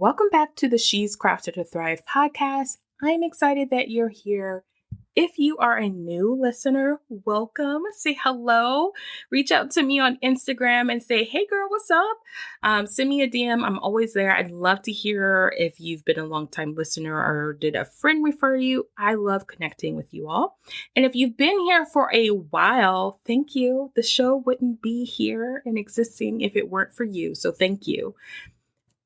Welcome back to the She's Crafted to Thrive podcast. I'm excited that you're here. If you are a new listener, welcome. Say hello. Reach out to me on Instagram and say, hey girl, what's up? Send me a DM. I'm always there. I'd love to hear if you've been a long-time listener or did a friend refer you. I love connecting with you all. And if you've been here for a while, thank you. The show wouldn't be here and existing if it weren't for you. So thank you.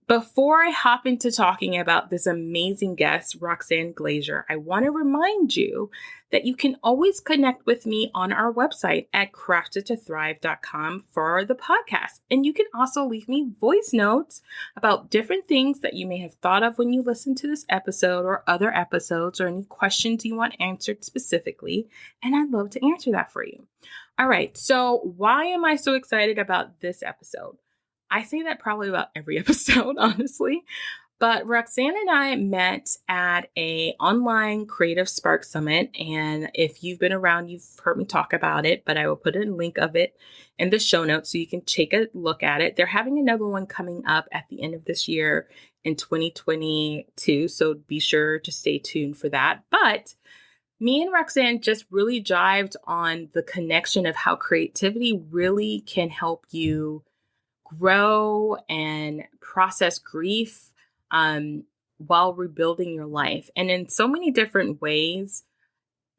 Before I hop into talking about this amazing guest, Roxanne Glaser, I want to remind you that you can always connect with me on our website at craftedtothrive.com for the podcast. And you can also leave me voice notes about different things that you may have thought of when you listen to this episode or other episodes or any questions you want answered specifically. And I'd love to answer that for you. All right. So why am I so excited about this episode? I say that probably about every episode, honestly, but Roxanne and I met at a online Creative Spark Summit. And if you've been around, you've heard me talk about it, but I will put a link of it in the show notes so you can take a look at it. They're having another one coming up at the end of this year in 2022. So be sure to stay tuned for that. But me and Roxanne just really jived on the connection of how creativity really can help you grow and process grief while rebuilding your life. And in so many different ways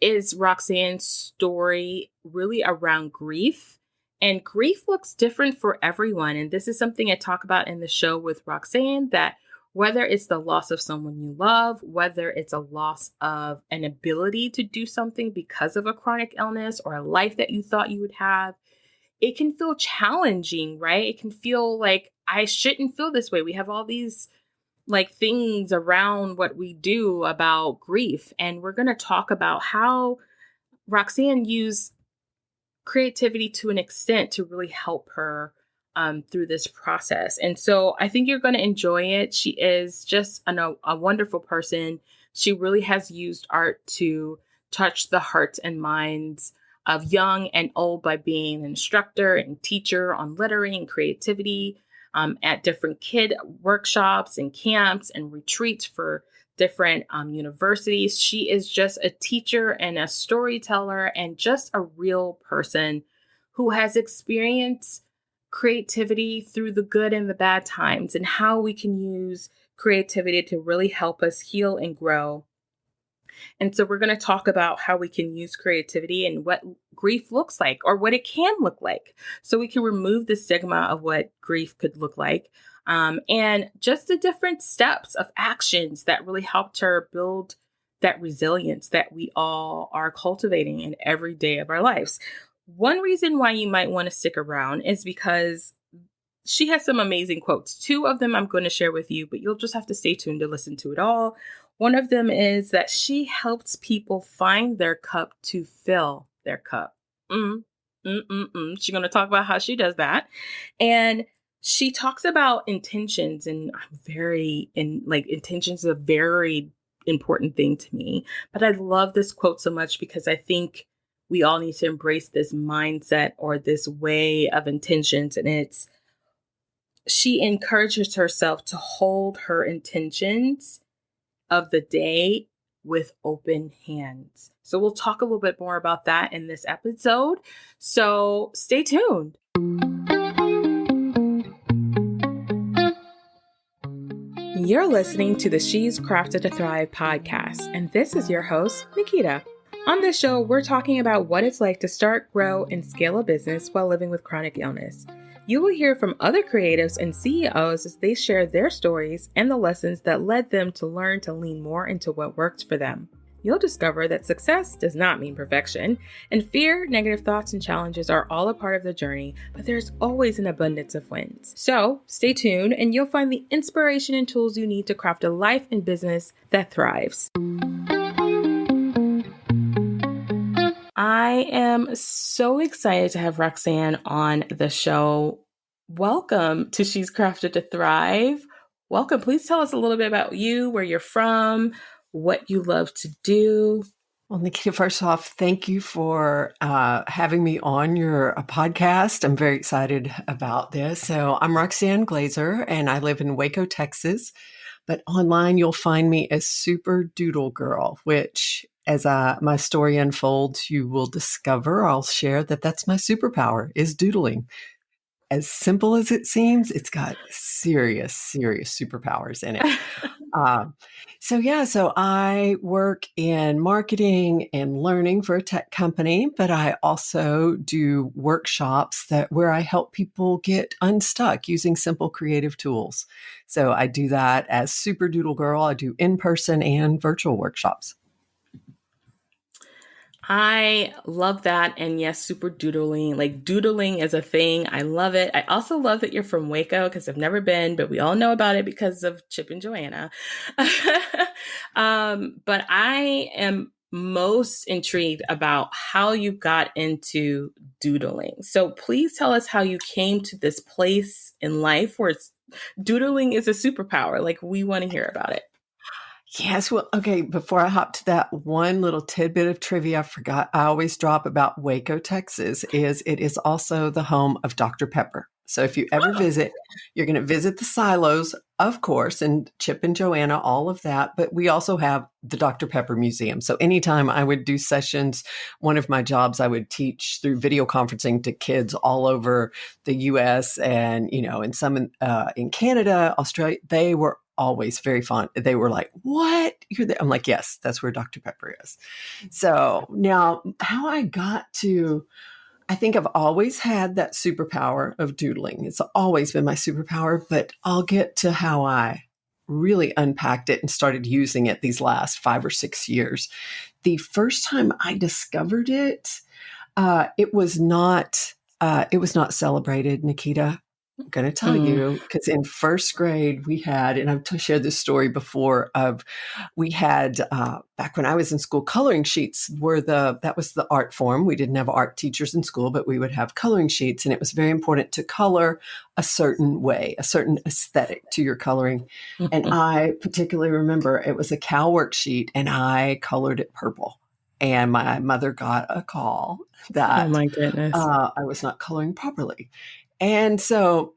is Roxanne's story really around grief. And grief looks different for everyone. And this is something I talk about in the show with Roxanne, that whether it's the loss of someone you love, whether it's a loss of an ability to do something because of a chronic illness or a life that you thought you would have, it can feel challenging, right? It can feel like I shouldn't feel this way. We have all these things around what we do about grief. And we're going to talk about how Roxanne used creativity to an extent to really help her through this process. And so I think you're going to enjoy it. She is just a wonderful person. She really has used art to touch the hearts and minds of young and old by being an instructor and teacher on lettering and creativity at different kid workshops and camps and retreats for different universities. She is just a teacher and a storyteller and just a real person who has experienced creativity through the good and the bad times and how we can use creativity to really help us heal and grow. And so we're going to talk about how we can use creativity and what grief looks like or what it can look like so we can remove the stigma of what grief could look like. And just the different steps of actions that really helped her build that resilience that we all are cultivating in every day of our lives. One reason why you might want to stick around is because she has some amazing quotes. Two of them I'm going to share with you, but you'll just have to stay tuned to listen to it all. One of them is that she helps people find their cup to fill their cup. She's going to talk about how she does that. And she talks about intentions, and intentions is a very important thing to me. But I love this quote so much because I think we all need to embrace this mindset or this way of intentions. And she encourages herself to hold her intentions of the day with open hands. So we'll talk a little bit more about that in this episode. So stay tuned. You're listening to the She's Crafted to Thrive podcast, and this is your host, Nikita. On this show, we're talking about what it's like to start, grow, and scale a business while living with chronic illness. You will hear from other creatives and CEOs as they share their stories and the lessons that led them to learn to lean more into what worked for them. You'll discover that success does not mean perfection, and fear, negative thoughts, and challenges are all a part of the journey, but there's always an abundance of wins. So stay tuned and you'll find the inspiration and tools you need to craft a life and business that thrives. I am so excited to have Roxanne on the show. Welcome to She's Crafted to Thrive. Welcome. Please tell us a little bit about you, where you're from, what you love to do. Well, Nikita, first off, thank you for having me on your podcast. I'm very excited about this. So, I'm Roxanne Glaser, and I live in Waco, Texas. But online, you'll find me as Superdoodle Girl, which, as my story unfolds, you will discover. I'll share that that's my superpower is doodling. As simple as it seems, it's got serious, serious superpowers in it. Uh, so I work in marketing and learning for a tech company, but I also do workshops where I help people get unstuck using simple creative tools. So I do that as Super Doodle Girl. I do in-person and virtual workshops. I love that. And yes, super doodling. Like doodling is a thing. I love it. I also love that you're from Waco because I've never been, but we all know about it because of Chip and Joanna. But I am most intrigued about how you got into doodling. So please tell us how you came to this place in life where doodling is a superpower. Like we want to hear about it. Yes. Well, okay. Before I hop to that, one little tidbit of trivia I forgot I always drop about Waco, Texas is it is also the home of Dr. Pepper. So if you ever visit, you're going to visit the silos, of course, and Chip and Joanna, all of that. But we also have the Dr. Pepper Museum. So anytime I would do sessions, one of my jobs, I would teach through video conferencing to kids all over the US and, and some in Canada, Australia. They were always very fun. They were like, "What? You're there?" I'm like, "Yes, that's where Dr. Pepper is." So now, how I got to, I think I've always had that superpower of doodling. It's always been my superpower, but I'll get to how I really unpacked it and started using it these last 5 or 6 years. The first time I discovered it, it was not. It was not celebrated, Nikita. I'm going to tell Mm. you because in first grade we had, and I've shared this story before. Of we had back when I was in school, coloring sheets were that was the art form. We didn't have art teachers in school, but we would have coloring sheets, and it was very important to color a certain way, a certain aesthetic to your coloring. And I particularly remember it was a cow worksheet, and I colored it purple. And my mother got a call Oh that my goodness. I was not coloring properly. And so,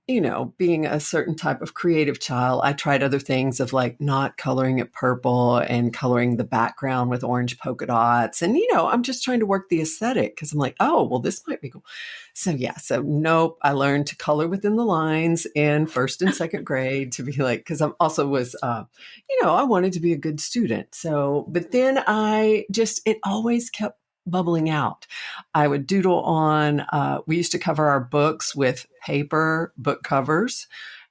being a certain type of creative child, I tried other things of like not coloring it purple and coloring the background with orange polka dots. And, I'm just trying to work the aesthetic because I'm like, oh, well, this might be cool. So, yeah. So, nope. I learned to color within the lines in first and second grade to be like, because I'm also was, I wanted to be a good student. So, but then it always kept bubbling out. I would doodle on, we used to cover our books with paper book covers,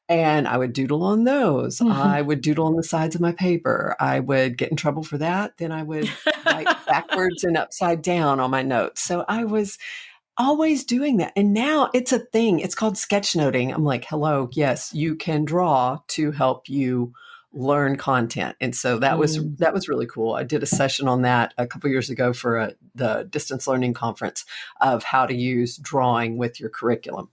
and I would doodle on those. I would doodle on the sides of my paper. I would get in trouble for that. Then I would write backwards and upside down on my notes. So I was always doing that. And now it's a thing. It's called sketchnoting. I'm like, hello, yes, you can draw to help you learn content. And so Mm. that was really cool. I did a session on that a couple years ago for the distance learning conference of how to use drawing with your curriculum.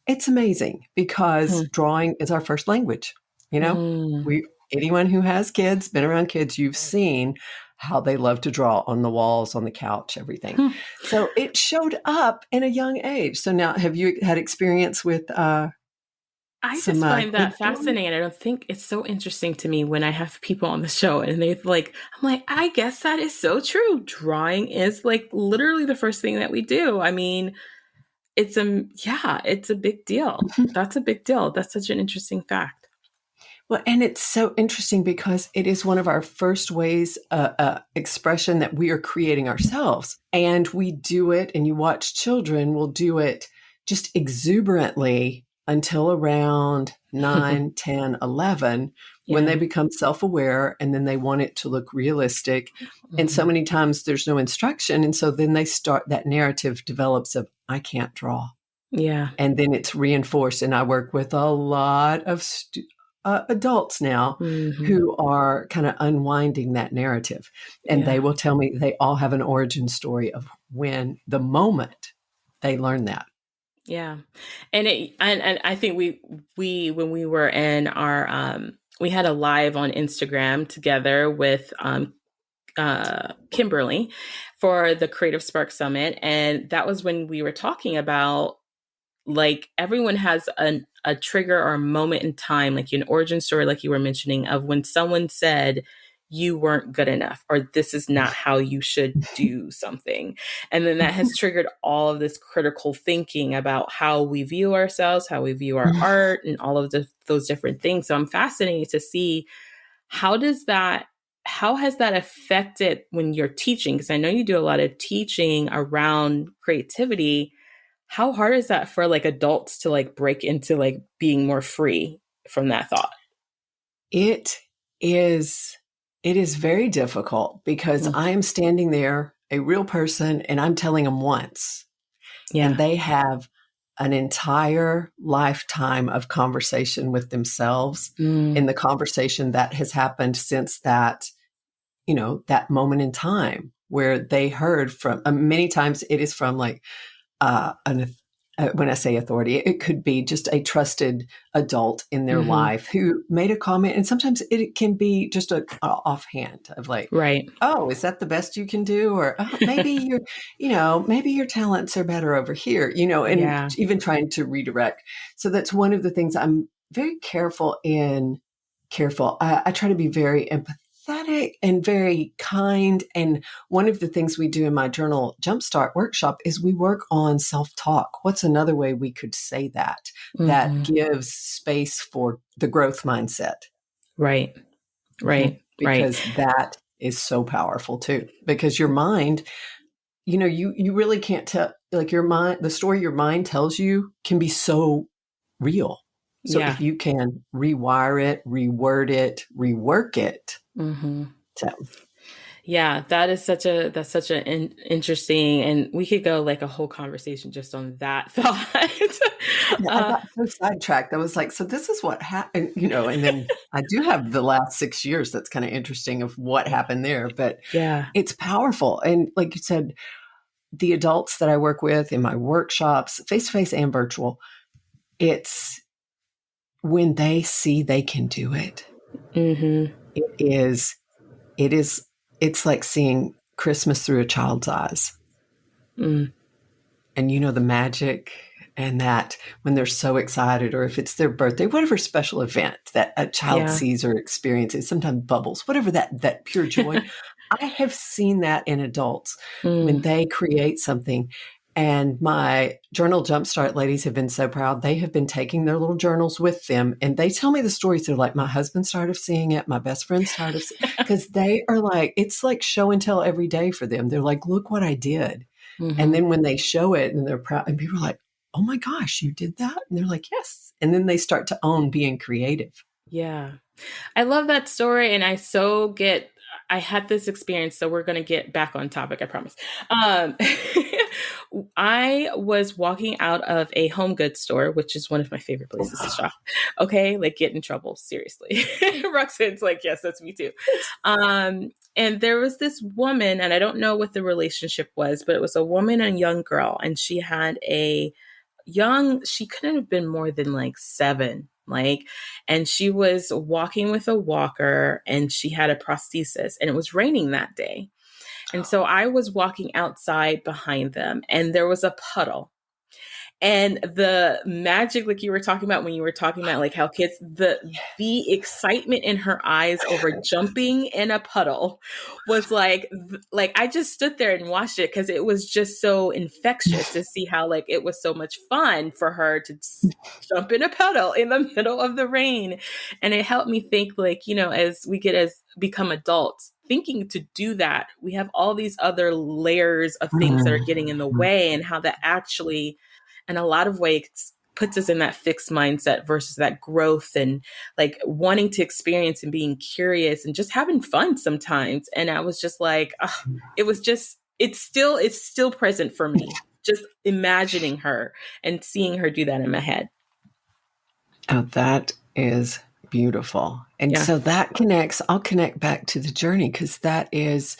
It's amazing because Mm. drawing is our first language. You know, Mm. we anyone who has kids, been around kids, you've seen how they love to draw on the walls, on the couch, everything. Hmm. So it showed up in a young age. So now, have you had experience with I some just find kids that doing fascinating. I don't think it's so interesting to me when I have people on the show and they like, I'm like, I guess that is so true. Drawing is like literally the first thing that we do. I mean, yeah, it's a big deal. it? That's a big deal. That's such an interesting fact. Well, and it's so interesting because it is one of our first ways, expression that we are creating ourselves. And we do it, and you watch children will do it just exuberantly until around 9, 10, 11, when they Yeah. become self aware and then they want it to look realistic. And so Mhm. many times there's no instruction. And so then they start, that narrative develops of, I can't draw, Yeah. and then it's reinforced. And I work with a lot of adults now Mhm. who are kind of unwinding that narrative, and they Yeah. will tell me they all have an origin story of when the moment they learn that. Yeah. And I think we when we were in our we had a live on Instagram together with Kimberly for the Creative Spark Summit. And that was when we were talking about like everyone has a trigger or a moment in time, like an origin story, like you were mentioning, of when someone said you weren't good enough or this is not how you should do something. And then that has triggered all of this critical thinking about how we view ourselves, how we view our art, and all of those different things. So I'm fascinated to see how has that affected when you're teaching? Because I know you do a lot of teaching around creativity. How hard is that for like adults to like break into like being more free from that thought? It is it is very difficult because Mm. I am standing there, a real person, and I'm telling them once, and Yeah. they have an entire lifetime of conversation with themselves in Mm. the conversation that has happened since that, that moment in time where they heard from many times it is from like an when I say authority, it could be just a trusted adult in their Mm-hmm. life who made a comment. And sometimes it can be just a offhand of like, Right. oh, is that the best you can do? Or oh, maybe maybe your talents are better over here, and Yeah. even trying to redirect. So that's one of the things I'm very careful. I try to be very empathetic and very kind. And one of the things we do in my journal jumpstart workshop is we work on self-talk. What's another way we could say that Mm-hmm. gives space for the growth mindset? Right. Mhm. Right. Right. Because that is so powerful too. Because your mind, you really can't tell, like your mind, the story your mind tells you can be so real. So Yeah. if you can rewire it, reword it, rework it, Mm-hmm. so Yeah, that's such an interesting, and we could go like a whole conversation just on that thought. yeah, I uh, got so sidetracked. I was like, so this is what happened, and then I do have the last 6 years that's kind of interesting of what happened there, but yeah, it's powerful. And like you said, the adults that I work with in my workshops, face to face and virtual, it's when they see they can do it, mm-hmm. it is, it is, it's like seeing Christmas through a child's eyes. Mm. And the magic, and that when they're so excited, or if it's their birthday, whatever special event that a child Yeah. sees or experiences, sometimes bubbles, whatever that pure joy. I have seen that in adults when Mm. they create something. And my journal jumpstart ladies have been so proud. They have been taking their little journals with them, and they tell me the stories. They're like, my husband started seeing it, my best friend started, because they are like, it's like show and tell every day for them. They're like, look what I did. And Mm-hmm. then when they show it and they're proud, and people are like, oh my gosh, you did that? And they're like, yes. And then they start to own being creative. Yeah. I love that story, and I had this experience, so we're going to get back on topic, I promise. Um, I was walking out of a home goods store, which is one of my favorite places to shop. Okay, like get in trouble, seriously. Roxanne's like, yes, that's me too. And there was this woman, and I don't know what the relationship was, but it was a woman and a young girl, and she had she couldn't have been more than like 7, like, and she was walking with a walker and she had a prosthesis, and it was raining that day. And so I was walking outside behind them, and there was a puddle. And the magic, like you were talking about when you were talking about like how kids, the excitement in her eyes over jumping in a puddle was like I just stood there and watched it because it was just so infectious to see how like it was so much fun for her to jump in a puddle in the middle of the rain. And it helped me think, like, as we get as become adults, thinking to do that, we have all these other layers of things that are getting in the way, and how that actually in a lot of ways puts us in that fixed mindset versus that growth and like wanting to experience and being curious and just having fun sometimes. And I was just like, ugh, it's still present for me, just imagining her and seeing her do that in my head. Oh, that is beautiful. And Yeah. so I'll connect back to the journey, because that is,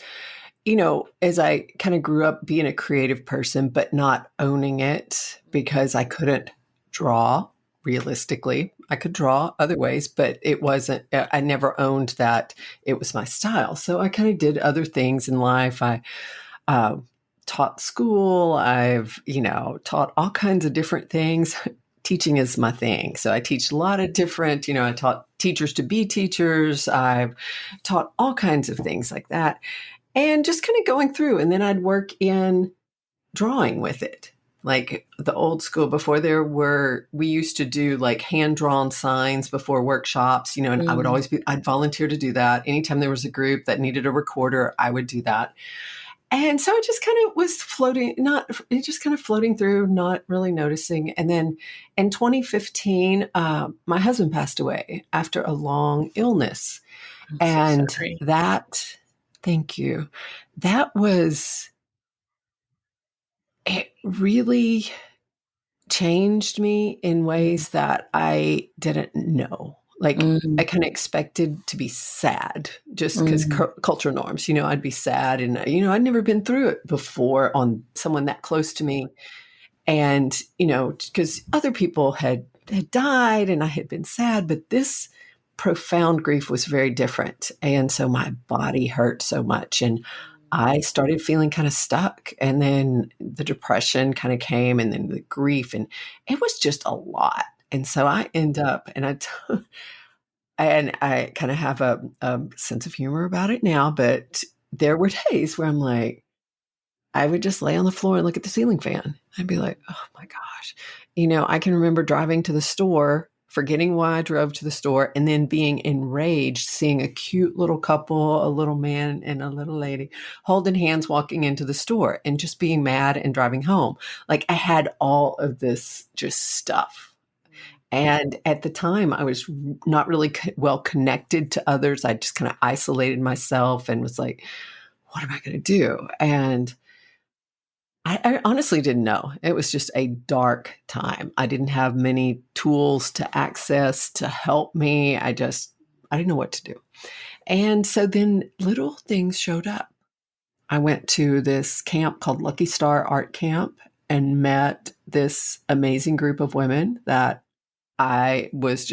as I kind of grew up being a creative person, but not owning it because I couldn't draw realistically. I could draw other ways, but it wasn't, I never owned that it was my style. So I kind of did other things in life. I uh, taught school. I've, taught all kinds of different things. Teaching is my thing. So I teach a lot of different, I taught teachers to be teachers. I've taught all kinds of things like that. And just kind of going through. And then I'd work in drawing with it. Like the old school before we used to do like hand drawn signs before workshops, and I would always I'd volunteer to do that. Anytime there was a group that needed a recorder, I would do that. And so it just kind of was floating through, not really noticing. And then in 2015, my husband passed away after a long illness. I'm so sorry. Thank you. It really changed me in ways that I didn't know. Like I kind of expected to be sad just because culture norms, I'd be sad and, I'd never been through it before on someone that close to me. And, because other people had died and I had been sad, but this profound grief was very different. And so my body hurt so much and I started feeling kind of stuck. And then the depression kind of came and then the grief, and it was just a lot. And so I end up, and I kind of have a sense of humor about it now, but there were days where I'm like, I would just lay on the floor and look at the ceiling fan. I'd be like, oh my gosh. I can remember driving to the store, forgetting why I drove to the store, and then being enraged, seeing a cute little couple, a little man and a little lady holding hands walking into the store and just being mad and driving home. Like I had all of this just stuff. And at the time, I was not really well connected to others. I just kind of isolated myself and was like, what am I going to do? And I honestly didn't know. It was just a dark time. I didn't have many tools to access to help me. I didn't know what to do. And so then little things showed up. I went to this camp called Lucky Star Art Camp and met this amazing group of women that it was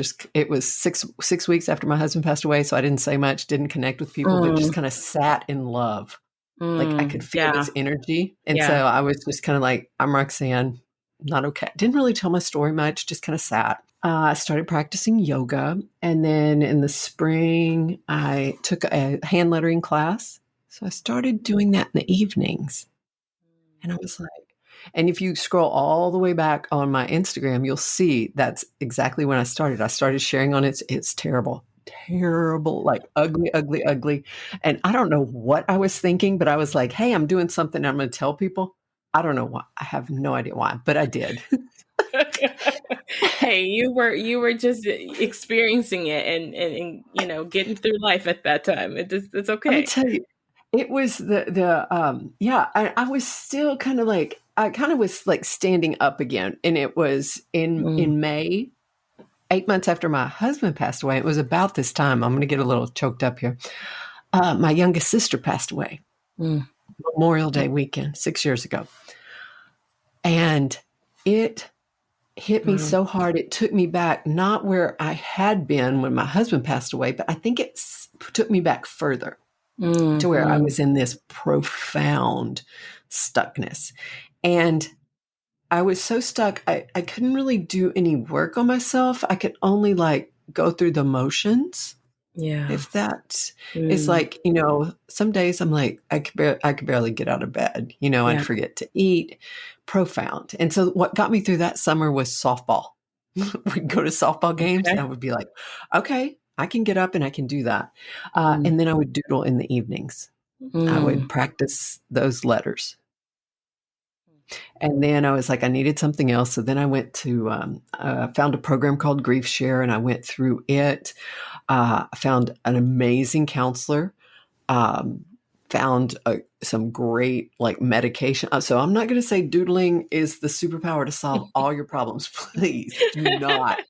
six weeks after my husband passed away. So I didn't say much, didn't connect with people, but just kind of sat in love. Like I could feel this energy. And so I was just kind of like, I'm Roxanne, not okay. Didn't really tell my story much, just kind of sat. I started practicing yoga. And then in the spring, I took a hand lettering class. So I started doing that in the evenings. And I was like, and if you scroll all the way back on my Instagram, you'll see that's exactly when I started. I started sharing on it. It's terrible, like ugly, ugly, ugly. And I don't know what I was thinking, but I was like, hey, I'm doing something I'm going to tell people. I don't know why. I have no idea why, but I did. Hey, you were just experiencing it and getting through life at that time. It's okay. Let me tell you, it was I was still kind of like, I kind of was like standing up again. And it was in May, 8 months after my husband passed away. It was about this time. I'm going to get a little choked up here. My youngest sister passed away Memorial Day weekend, 6 years ago. And it hit me so hard. It took me back, not where I had been when my husband passed away, but I think it took me back further to where I was in this profound stuckness. And I was so stuck, I couldn't really do any work on myself. I could only like go through the motions. Yeah. If that is like, some days I'm like, I could barely get out of bed, I'd forget to eat. Profound. And so what got me through that summer was softball. We'd go to softball games and I would be like, okay, I can get up and I can do that. And then I would doodle in the evenings. I would practice those letters. And then I was like, I needed something else. So then I went to, found a program called Grief Share and I went through it. I found an amazing counselor, found some great like medication. So I'm not going to say doodling is the superpower to solve all your problems. Please do not.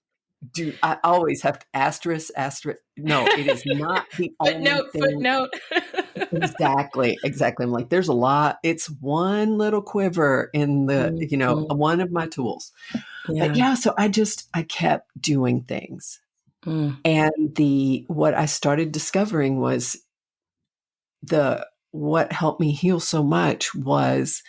I always have to asterisk. No, it is not the only thing. Footnote. Exactly. I'm like, there's a lot. It's one little quiver in the, one of my tools. But Yeah. yeah, so I kept doing things. Mm. And what I started discovering was what helped me heal so much was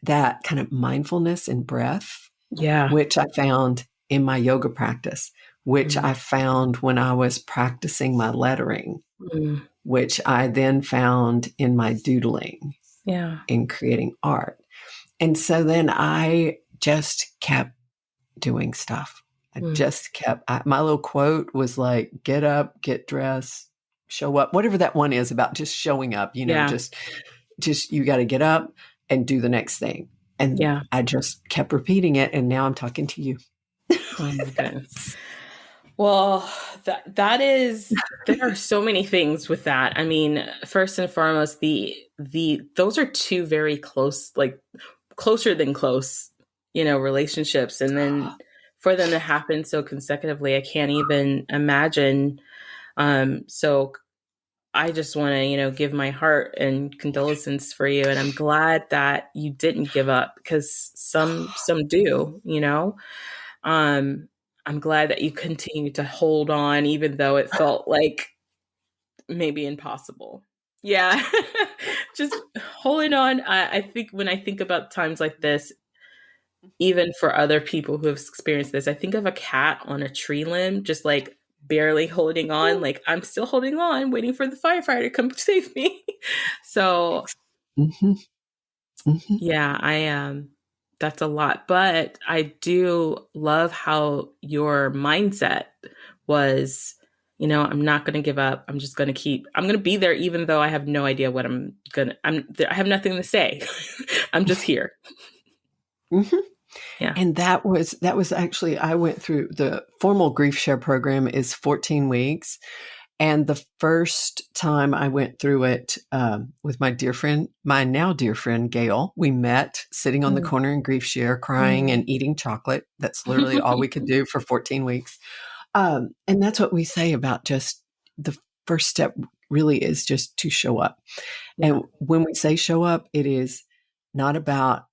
that kind of mindfulness and breath, Yeah. which I found in my yoga practice, which Mm. I found when I was practicing my lettering, Mm. which I then found in my doodling Yeah. in creating art. And so then I just kept doing stuff. I Mm. just kept, my little quote was like, get up, get dressed, show up, whatever that one is about just showing up, Yeah. just you got to get up and do the next thing. And Yeah. I just kept repeating it. And now I'm talking to you. Oh my goodness. Well, that is, there are so many things with that. I mean, first and foremost, the those are two very close, like closer than close, relationships. And then for them to happen so consecutively, I can't even imagine. So I just want to, give my heart and condolences for you. And I'm glad that you didn't give up, because some do. Um, I'm glad that you continue to hold on, even though it felt like maybe impossible. Yeah. Just holding on. I think when I think about times like this, even for other people who have experienced this, I think of a cat on a tree limb, just like barely holding on, like I'm still holding on, waiting for the firefighter to come save me. So Mm-hmm. Mm-hmm. yeah, that's a lot. But I do love how your mindset was, I'm not going to give up. I'm going to be there even though I have no idea what I have nothing to say. I'm just here. Mm-hmm. Yeah. And that was actually, I went through the formal grief share program is 14 weeks. And the first time I went through it with my now dear friend, Gail, we met sitting on the Mm. corner in grief share, crying Mm. and eating chocolate. That's literally all we could do for 14 weeks. And that's what we say about just the first step really is just to show up. Yeah. And when we say show up, it is not about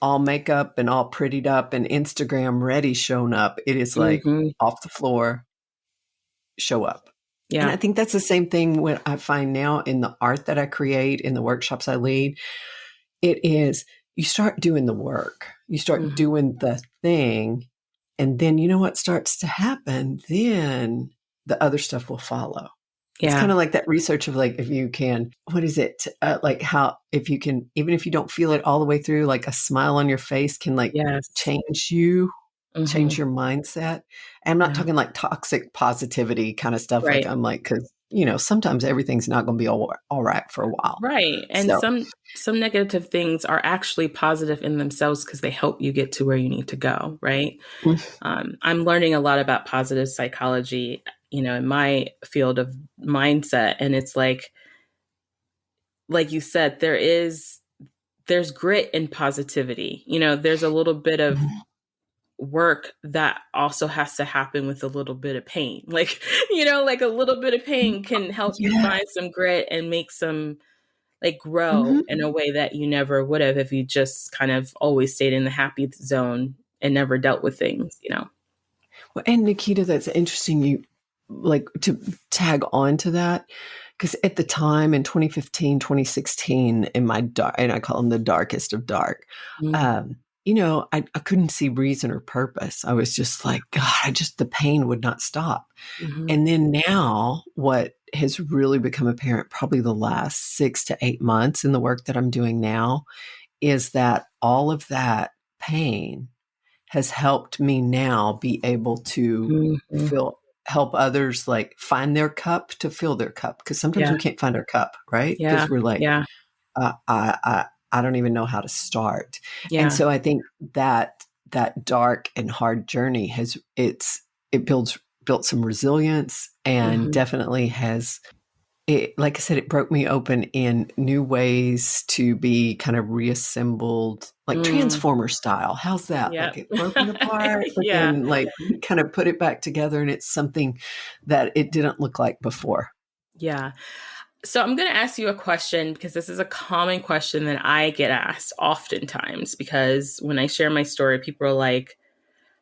all makeup and all prettied up and Instagram ready shown up. It is like Hmm. off the floor, show up. And I Yeah. think that's the same thing when I find now in the art that I create, in the workshops I lead. It is you start doing the work, you start Hmm. doing the thing, and then you know what starts to happen? Then the other stuff will follow. It's kind Yeah. of like that research of like, if you can, what is it? Like how, if you can, even if you don't feel it all the way through, like a smile on your face can like Yes. change you, Hmm. change your mindset. And I'm not Yeah. talking like toxic positivity kind of stuff. Like Right. I'm like, cause sometimes everything's not going to be all right for a while. Right. And So some negative things are actually positive in themselves because they help you get to where you need to go. Right. mm, I'm learning a lot about positive psychology, in my field of mindset. And it's like you said, there's grit and positivity. There's a little bit of mm, work that also has to happen with a little bit of pain. Like, like a little bit of pain can help you yeah. find some grit and make some like grow Mhm. in a way that you never would have if you just kind of always stayed in the happy zone and never dealt with things. Well, and Nikita, that's interesting. You like to tag on to that because at the time in 2015, 2016, in my dark, and I call them the darkest of dark, Mm. I couldn't see reason or purpose. I was just like, God, the pain would not stop. Mhm. And then now, what has really become apparent, probably the last 6 to 8 months in the work that I'm doing now, is that all of that pain has helped me now be able to Mhm. help others like find their cup to fill their cup because sometimes Yeah. we can't find our cup, right? Yeah. Because we're like, Yeah. I don't even know how to start. And Yeah. so I think that dark and hard journey it built some resilience and Mhm. definitely has like I said, it broke me open in new ways to be kind of reassembled, like Mm. Transformer style. How's that? Like Yep. it broken apart, but Yeah. then like kind of put it back together, and it's something that it didn't look like before. Yeah. So I'm going to ask you a question because this is a common question that I get asked oftentimes because when I share my story, people are like,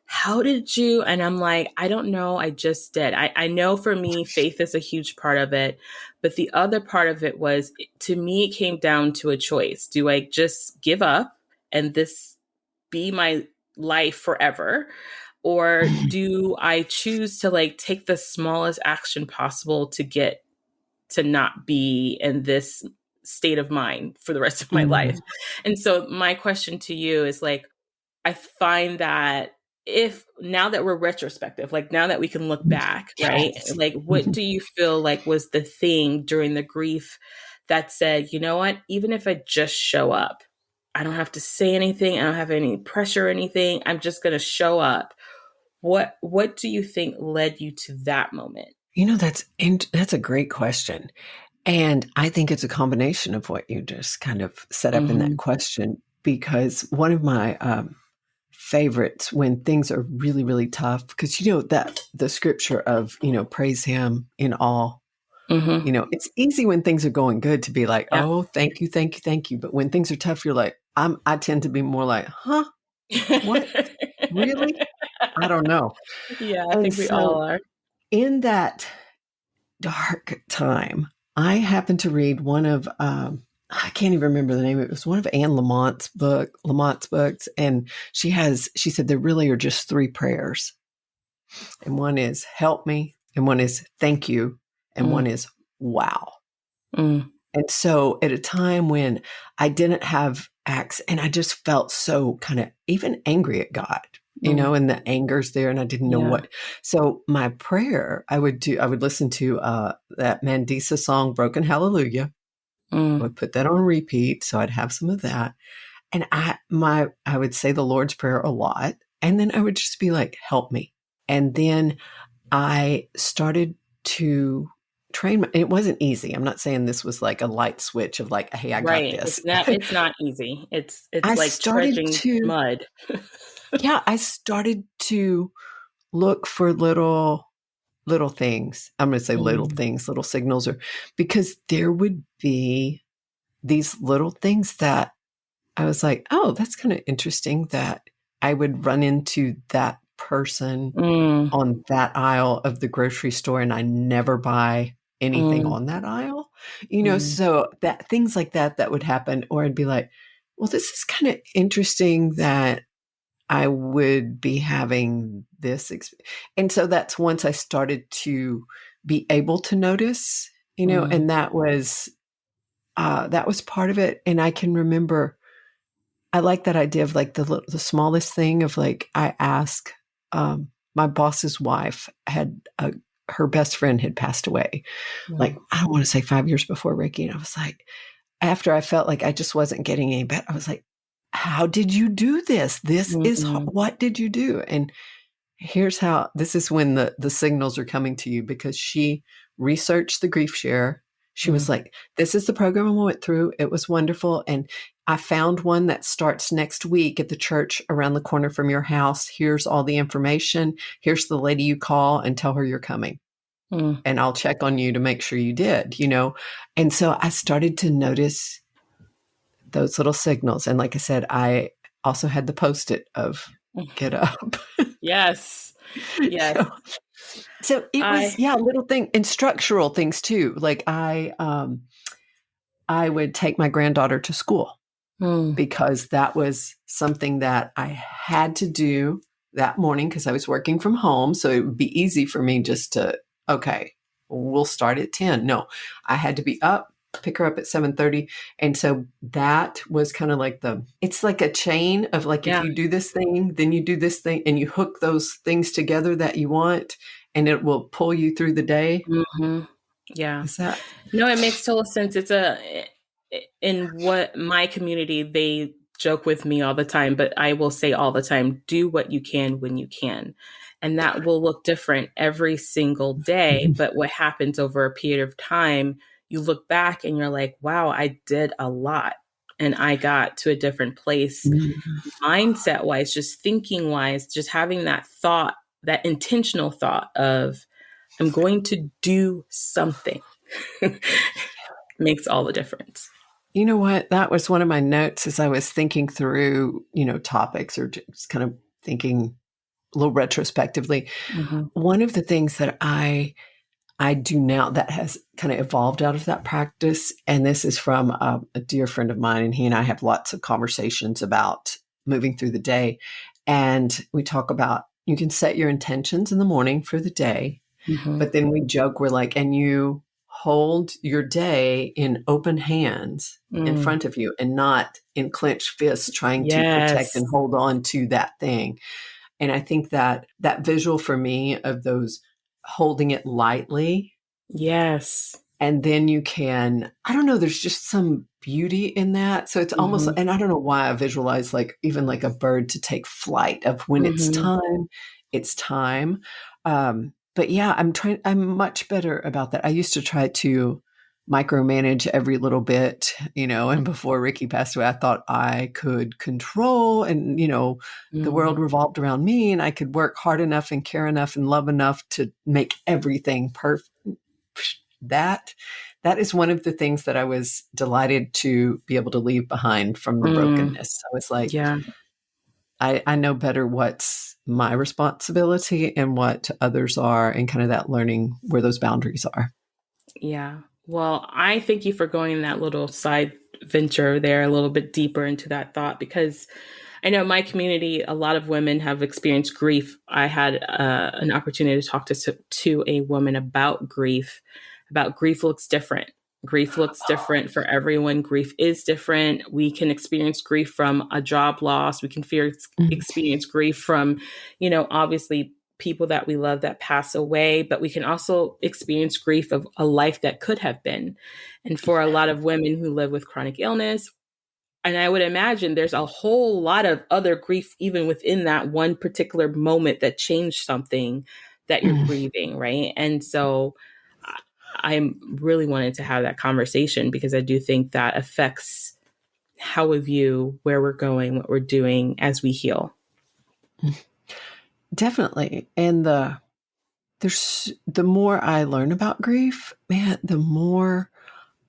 how did you? And I'm like, I don't know. I just did. I know for me, faith is a huge part of it. But the other part of it was, to me, it came down to a choice. Do I just give up and this be my life forever? Or do I choose to like take the smallest action possible to get to not be in this state of mind for the rest of my life? Mm, And so my question to you is like, I find that if now that we're retrospective, like now that we can look back, right? yes. Like, what do you feel like was the thing during the grief that said, you know what, even if I just show up, I don't have to say anything, I don't have any pressure or anything, I'm just going to show up. What do you think led you to that moment? That's a great question. And I think it's a combination of what you just kind of set up in that Mm-hmm. question, because one of my favorites when things are really, really tough, because that the scripture of, praise him in all, Mm-hmm. it's easy when things are going good to be like, Yeah. oh, thank you, thank you, thank you. But when things are tough, you're like, I tend to be more like, huh, what? Really? I don't know. Yeah, I And think we all so are. in that dark time, I happened to read one of I can't even remember the name. It was one of Anne Lamont's books, and she said there really are just three prayers, and one is help me, and one is thank you, and Mm, one is wow. mm, And so at a time when I didn't have acts and I just felt so kind of even angry at God, mm. and the anger's there and I didn't know Yeah. what. So my prayer I would listen to that Mandisa song, Broken Hallelujah. I Mm, would put that on repeat. So I'd have some of that. And I would say the Lord's Prayer a lot. And then I would just be like, help me. And then I started to it wasn't easy. I'm not saying this was like a light switch of like, hey, I got right. this. It's not easy. It's I like started trudging to, mud. yeah, I started to look for little things. I'm going to say little Mm, things, little signals, or because there would be these little things that I was like, oh, that's kind of interesting that I would run into that person mm, on that aisle of the grocery store and I never buy anything mm, on that aisle. mm, So that things like that would happen, or I'd be like, well, this is kind of interesting that I would be having this. And so that's once I started to be able to notice, mm, and that was part of it. And I can remember I like that idea of like the smallest thing of like I ask my boss's wife her best friend had passed away. Like mm, I don't want to say 5 years before Ricky, and I was like, after I felt like I just wasn't getting any better, I was like, how did you do this? mm, What did you do? And here's how. This is when the signals are coming to you, because she researched the grief share. She was mm, like, this is the program I went through. It was wonderful. And I found one that starts next week at the church around the corner from your house. Here's all the information. Here's the lady you call and tell her you're coming. mm, And I'll check on you to make sure you did. And so I started to notice those little signals. And like I said, I also had the post-it of mm. get up. Yes. Yes. so So it was, I yeah, little thing and structural things too. Like I would take my granddaughter to school mm, because that was something that I had to do that morning because I was working from home. So it would be easy for me just to, okay, we'll start at 10. No, I had to be up, pick her up at 7:30. And so that was kind of like it's like a chain of like, if yeah. you do this thing, then you do this thing and you hook those things together that you want and it will pull you through the day. Hmm. Yeah. Is that? No, it makes total sense. In what my community, they joke with me all the time, but I will say all the time, do what you can when you can. And that will look different every single day. But what happens over a period of time, you look back and you're like, wow, I did a lot. And I got to a different place, Mhm. mindset wise, just thinking wise, just having that thought, that intentional thought of, I'm going to do something. makes all the difference. You know what? That was one of my notes as I was thinking through, topics or just kind of thinking a little retrospectively. Mm-hmm. One of the things that I do now that has kind of evolved out of that practice, and this is from a dear friend of mine, and he and I have lots of conversations about moving through the day. And we talk about you can set your intentions in the morning for the day, Mm-hmm. but then we joke, we're like, and you hold your day in open hands in Mm. front of you and not in clenched fists trying to protect Yes. and hold on to that thing. And I think that that visual for me of those holding it lightly, Yes. and then you can, I don't know, there's just some beauty in that. So it's almost, Mm-hmm. and I don't know why I visualize like even like a bird to take flight of when Mm-hmm. it's time. But yeah, I'm much better about that. I used to try to micromanage every little bit, and before Ricky passed away, I thought I could control and, the Mm. world revolved around me and I could work hard enough and care enough and love enough to make everything perfect. That is one of the things that I was delighted to be able to leave behind from the Mm. brokenness. I was like, Yeah. I know better what's my responsibility and what others are, and kind of that learning where those boundaries are. Yeah. Well, I thank you for going in that little side venture there a little bit deeper into that thought, because I know in my community, a lot of women have experienced grief. I had an opportunity to talk to a woman about grief. About grief looks different. Grief looks different for everyone. Grief is different. We can experience grief from a job loss. We can Mm. experience grief from, obviously people that we love that pass away, but we can also experience grief of a life that could have been. And for a lot of women who live with chronic illness, and I would imagine there's a whole lot of other grief, even within that one particular moment that changed something that you're Mm. grieving, right? And so I'm really wanted to have that conversation because I do think that affects how we view where we're going, what we're doing as we heal. Definitely. And the more I learn about grief, man, the more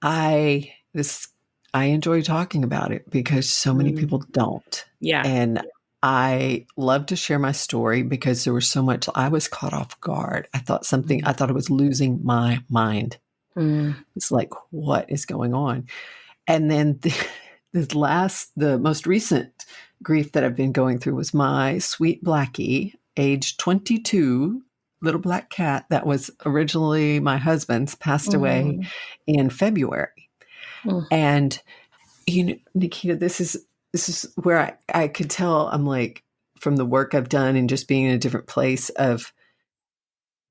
this I enjoy talking about it because so many Mm, people don't. yeah. And I love to share my story because there was so much I was caught off guard. I thought I was losing my mind. Mm, It's like, what is going on? And then the most recent grief that I've been going through was my sweet Blackie, age 22, little black cat that was originally my husband's, passed away mm, in February. mm, And Nikita, this is where I could tell I'm like from the work I've done and just being in a different place of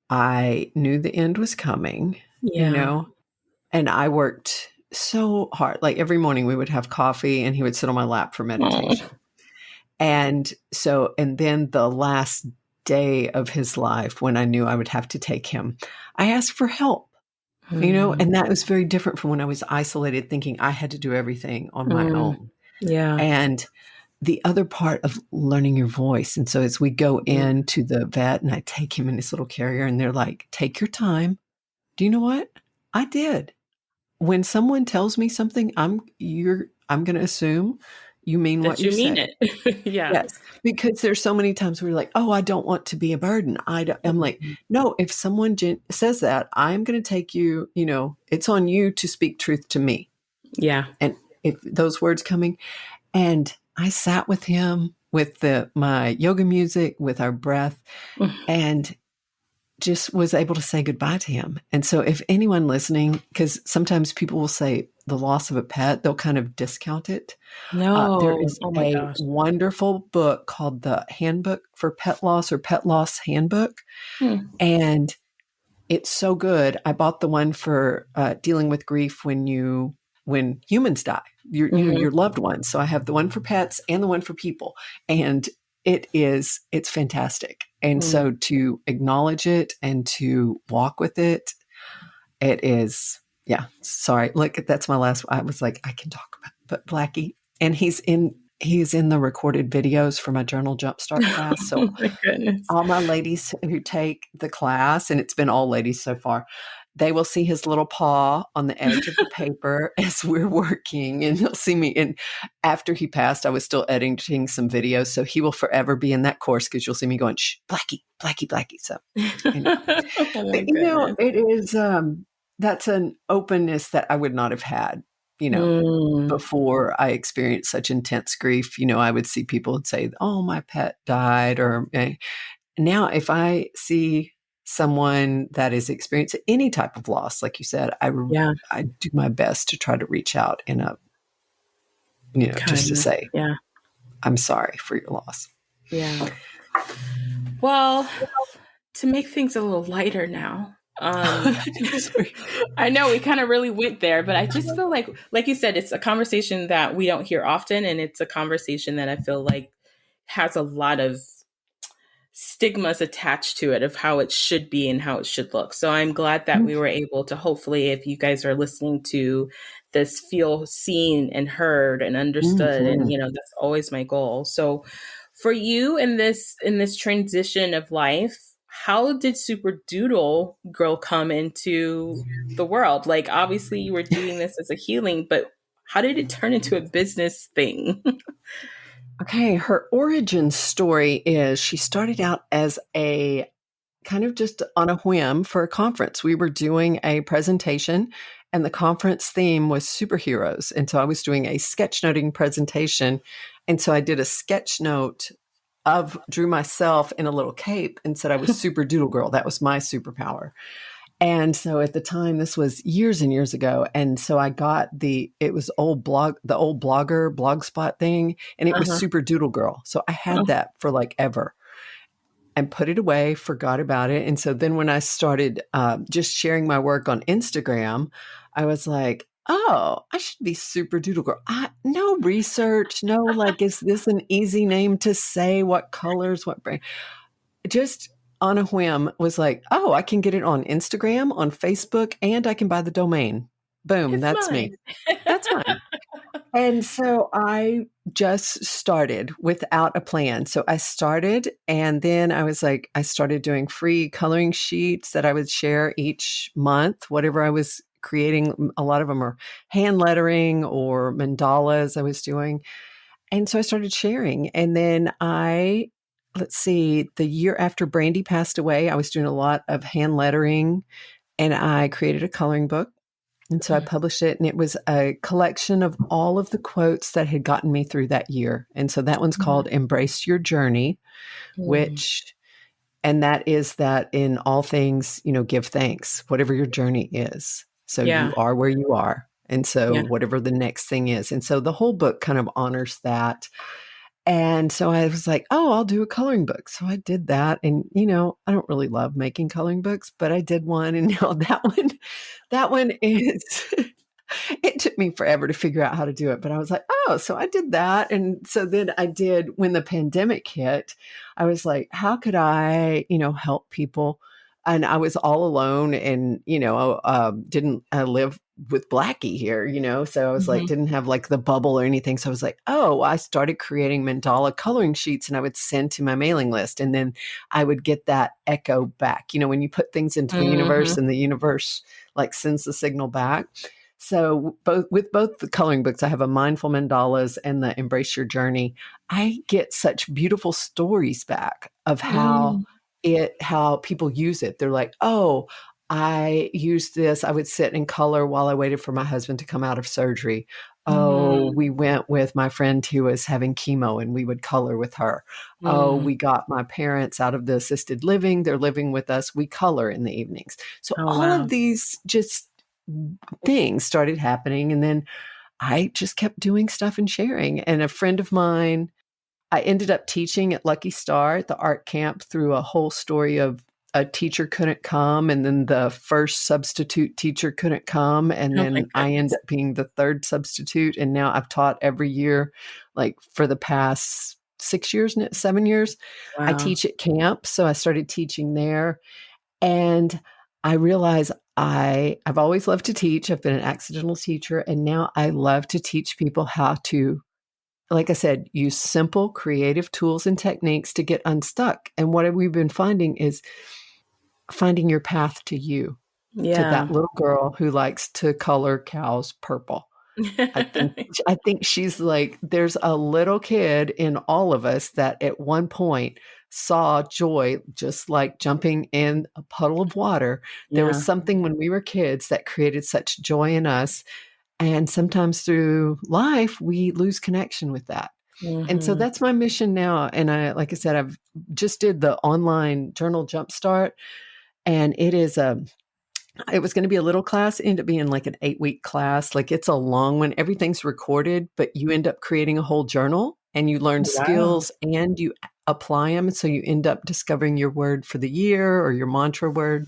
I knew the end was coming, you yeah. know, and I worked so hard. Like every morning we would have coffee and he would sit on my lap for Oh. meditation. And then the last day of his life when I knew I would have to take him, I asked for help, Mm, and that was very different from when I was isolated thinking I had to do everything on my mm, own. yeah. And the other part of learning your voice. And so as we go Mm, into the vet and I take him in this little carrier and they're like, take your time. Do you know what? I did. When someone tells me something, I'm going to assume you mean what that you you mean say. it. Yeah. Yes, because there's so many times where you're like, "Oh, I don't want to be a burden." I'm like, Mhm. "No, if someone says that, I'm going to take you, it's on you to speak truth to me." Yeah. And if those words coming, and I sat with him with my yoga music, with our breath, and just was able to say goodbye to him. And so if anyone listening, because sometimes people will say the loss of a pet, they'll kind of discount it. There No. is Oh my a gosh. wonderful book called the Handbook for Pet Loss or Pet Loss Handbook. Hmm. And it's so good. I bought the one for dealing with grief when humans die, Mhm. your loved ones. So I have the one for pets and the one for people, and it's fantastic. And Mm. so to acknowledge it and to walk with it, it is. Yeah. Sorry. Look, that's my last. I was like, I can talk about, but Blackie, and he's in the recorded videos for my journal jumpstart class. So Oh my goodness. all my ladies who take the class, and it's been all ladies so far, they will see his little paw on the edge of the paper as we're working, and he'll see me. And after he passed, I was still editing some videos. So he will forever be in that course because you'll see me going, shh, Blackie, Blackie, Blackie. So anyway. Oh my But, goodness. it is, that's an openness that I would not have had, Mm, before I experienced such intense grief. I would see people and say, oh, my pet died. Or now if I see someone that is experiencing any type of loss, like you said, yeah, I do my best to try to reach out in a, just to kindness. say, Yeah, I'm sorry for your loss. yeah. Well, to make things a little lighter now, Sorry. I know we kind of really went there, but I just feel like you said, it's a conversation that we don't hear often, and it's a conversation that I feel like has a lot of stigmas attached to it of how it should be and how it should look. So I'm glad that we were able to, hopefully, if you guys are listening to this, feel seen and heard and understood. And, Mhm. that's always my goal. So for you in this transition of life, how did Superdoodle Girl come into the world? Like, obviously you were doing this as a healing, but how did it turn into a business thing? Okay, her origin story is she started out as a kind of just on a whim for a conference. We were doing a presentation, and the conference theme was superheroes. And so I was doing a sketchnoting presentation. And so I did a sketch note drew myself in a little cape and said I was Super Doodle Girl. That was my superpower. And so at the time, this was years and years ago. And so I got it was the old blogger blogspot thing, and it was Uh-huh. Super Doodle Girl. So I had Oh, that for like ever and put it away, forgot about it. And so then when I started just sharing my work on Instagram, I was like, oh, I should be Super Doodle Girl. No research, no, like, is this an easy name to say? What colors, what brand? Just on a whim was like, oh, I can get it on Instagram, on Facebook, and I can buy the domain. Boom, it's that's mine. me. That's mine. And so I just started without a plan. So I started, and then I was like, I started doing free coloring sheets that I would share each month, whatever I was creating. A lot of them are hand lettering or mandalas I was doing. And so I started sharing. And then let's see, the year after Brandy passed away, I was doing a lot of hand lettering, and I created a coloring book. And so I published it, and it was a collection of all of the quotes that had gotten me through that year. And so that one's called Embrace Your Journey, Mm, which, and that is that in all things, give thanks, whatever your journey is. So you yeah, are where you are. And so yeah. whatever the next thing is. And so the whole book kind of honors that. And so I was like, oh, I'll do a coloring book. So I did that. And, I don't really love making coloring books, but I did one. And now that one is, it took me forever to figure out how to do it. But I was like, oh, so I did that. And so then I did, when the pandemic hit, I was like, how could I, help people? And I was all alone, and, didn't live with Blackie here, so I was like, Mhm. didn't have like the bubble or anything. So I was like, oh, I started creating mandala coloring sheets, and I would send to my mailing list. And then I would get that echo back, when you put things into the universe Mhm. and the universe like sends the signal back. So both the coloring books, I have a Mindful Mandalas and the Embrace Your Journey. I get such beautiful stories back of Mm. how people use it. They're like, oh, I used this. I would sit and color while I waited for my husband to come out of surgery. Oh, Mm. we went with my friend who was having chemo, and we would color with her. Oh, Mm. we got my parents out of the assisted living. They're living with us. We color in the evenings. So Oh, all wow. of these just things started happening. And then I just kept doing stuff and sharing. And a friend of mine, I ended up teaching at Lucky Star at the art camp through a whole story of a teacher couldn't come, and then the first substitute teacher couldn't come, and Oh my then I ended goodness. up being the third substitute. And now I've taught every year, like for the past 6 years, 7 years. I Wow. teach at camp. So I started teaching there. And I realize I've always loved to teach. I've been an accidental teacher, and now I love to teach people how to, like I said, use simple creative tools and techniques to get unstuck. And what we've been finding is finding your path to you. to Yeah. that little girl who likes to color cows purple. I think she's like, there's a little kid in all of us that at one point saw joy, just like jumping in a puddle of water. There was Yeah. something when we were kids that created such joy in us. And sometimes through life, we lose connection with that. And so Hmm. that's my mission now. And like I said, I've just did the online journal jumpstart, and it was going to be a little class, ended up being like an 8-week class. Like it's a long one. Everything's recorded, but you end up creating a whole journal and you learn Wow. skills and you apply them. So you end up discovering your word for the year or your mantra word.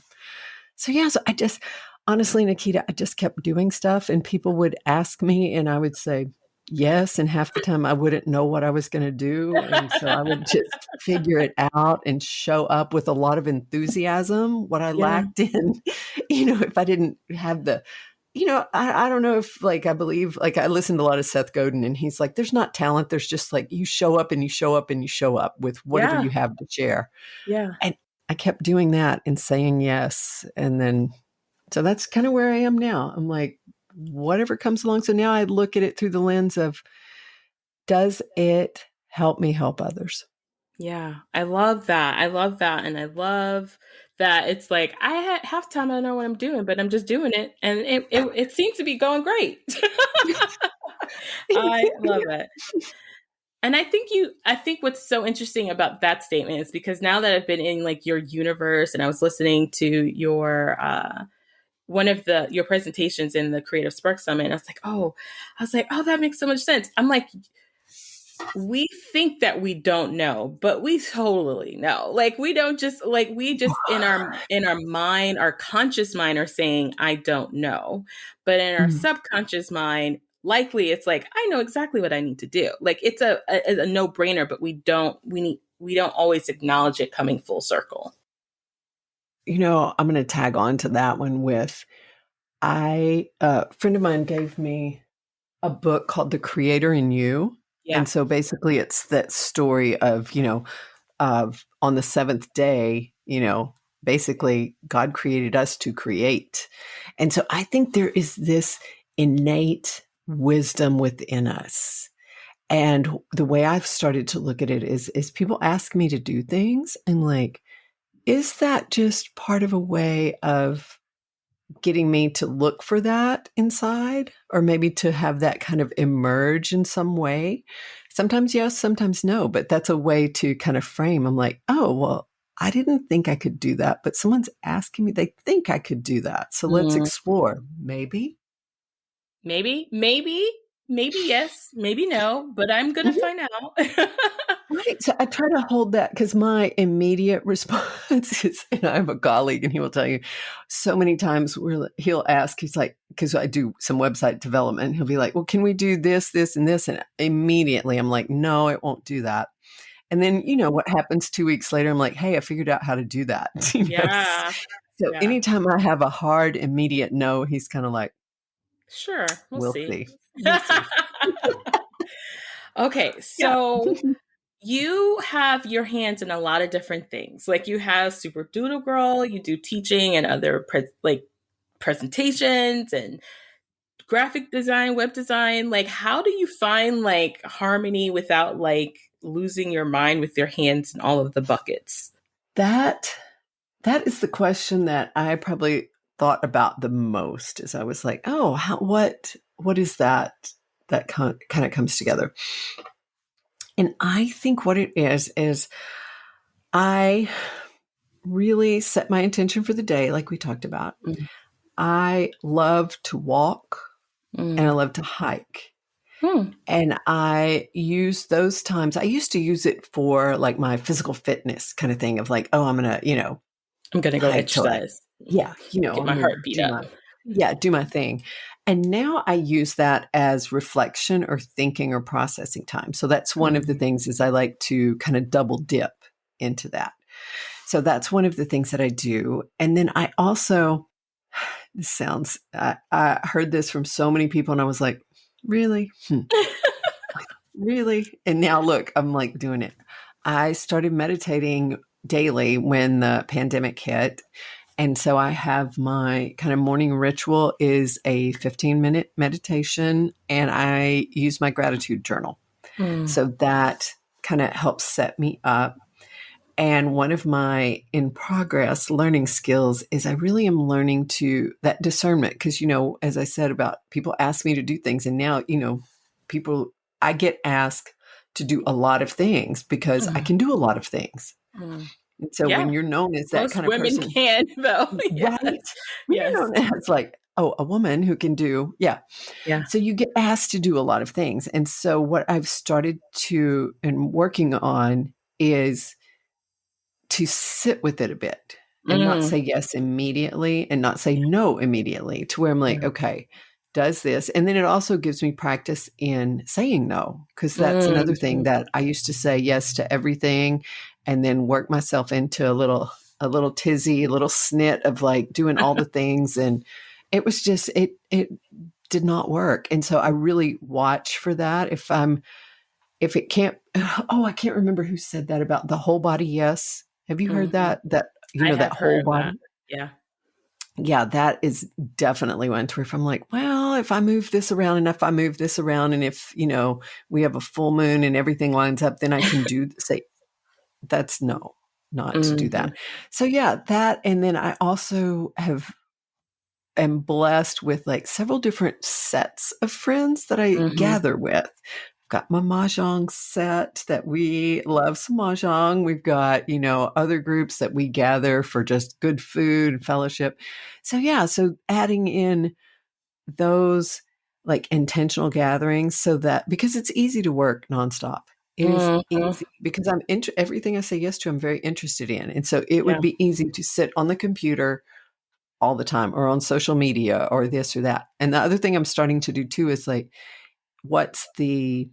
So yeah, so I just honestly, Nikita, I just kept doing stuff and people would ask me and I would say yes. And half the time I wouldn't know what I was going to do. And so I would just figure it out and show up with a lot of enthusiasm. What I Yeah. lacked in, if I didn't have I don't know if like I believe like I listened to a lot of Seth Godin and he's like, there's not talent. There's just like you show up and you show up and you show up with whatever Yeah. you have to share. Yeah. And I kept doing that and saying yes. And then, so that's kind of where I am now. I'm like, whatever comes along. So now I look at it through the lens of, does it help me help others? Yeah. I love that. I love that. And I love that it's like half time I don't know what I'm doing, but I'm just doing it. And it seems to be going great. I love it. And I think what's so interesting about that statement is because now that I've been in like your universe and I was listening to your one of your presentations in the Creative Spark Summit, and I was like, oh, that makes so much sense. I'm like, we think that we don't know, but we totally know. Like we don't just like we just in our mind, our conscious mind are saying, I don't know. But in our Mhm. subconscious mind, likely it's like, I know exactly what I need to do. Like it's a no-brainer, but we don't always acknowledge it coming full circle. I'm going to tag on to that one with, a friend of mine gave me a book called The Creator in You. Yeah. And so basically it's that story of on the seventh day, basically God created us to create. And so I think there is this innate wisdom within us. And the way I've started to look at it is people ask me to do things and like, is that just part of a way of getting me to look for that inside or maybe to have that kind of emerge in some way? Sometimes yes, sometimes no, but that's a way to kind of frame. I'm like, oh, well, I didn't think I could do that, but someone's asking me, they think I could do that. So let's Mm, explore. Maybe. maybe yes, maybe no, but I'm gonna Mhm. find out. Right. So I try to hold that because my immediate response is, and I have a colleague and he will tell you so many times where he'll ask, he's like, because I do some website development, he'll be like, well, can we do this, this, and this? And immediately I'm like, no, it won't do that. And then, what happens 2 weeks later? I'm like, hey, I figured out how to do that. Yeah. So Yeah. anytime I have a hard, immediate no, he's kind of like, Sure. We'll we'll see. see. We'll see. Okay. Yeah. So you have your hands in a lot of different things. Like you have Superdoodle Girl, you do teaching and other presentations and graphic design, web design. Like how do you find like harmony without like losing your mind with your hands in all of the buckets? That That is the question that I probably thought about the most as I was like, oh, what is that kind of comes together? And I think what it is I really set my intention for the day, like we talked about. Mm, I love to walk and I mm, love to hike. mm. And I use those times. I used to use it for like my physical fitness kind of thing of like, oh, I'm going to, I'm gonna go hike till exercise. yeah, Get I'm my gonna heart beat up. do my thing. And now I use that as reflection or thinking or processing time. So that's one of the Mm. things is I like to kind of double dip into that. So that's one of the things that I do. And then I also, this sounds, I heard this from so many people and I was like, really? Really? And now look, I'm like doing it. I started meditating daily when the pandemic hit. And so I have my kind of morning ritual is a 15-minute meditation, and I use my gratitude journal. Mm, So that kind of helps set me up. And one of my in progress learning skills is I really am learning to that discernment. Because, as I said about people ask me to do things, and now, people, I get asked to do a lot of things because I mm, can do a lot of things. mm. And so Yeah, when you're known as that most kind of women person, can, though. right? Yes, When you're yes, known as like, oh, a woman who can do, yeah. yeah. So you get asked to do a lot of things. And so what I've started to and working on is to sit with it a bit and not Mm, say yes immediately and not say no immediately, to where I'm like, yeah. okay, does this? And then it also gives me practice in saying no, because that's another thing Mhm. that I used to say yes to everything and then work myself into a little tizzy, a little snit of like doing all the things. And it was just, it did not work. And so I really watch for that. If it can't, oh, I can't remember who said that about the whole body yes. Have you heard Mhm. that, I that have whole heard of that. body? Yeah. Yeah, that is definitely one to where if I'm like, well, if I move this around and if I move this around and if, we have a full moon and everything lines up, then I can say, that's no, not to do Mhm, that. So yeah, that. And then I also am blessed with like several different sets of friends that I mhm, gather with. Got my mahjong set that we love some mahjong. We've got, other groups that we gather for just good food and fellowship. So yeah, so adding in those like intentional gatherings so that because it's easy to work nonstop. It is mhm. easy because everything I say yes to, I'm very interested in. And so it Yeah. would be easy to sit on the computer all the time or on social media or this or that. And the other thing I'm starting to do too is like, what's the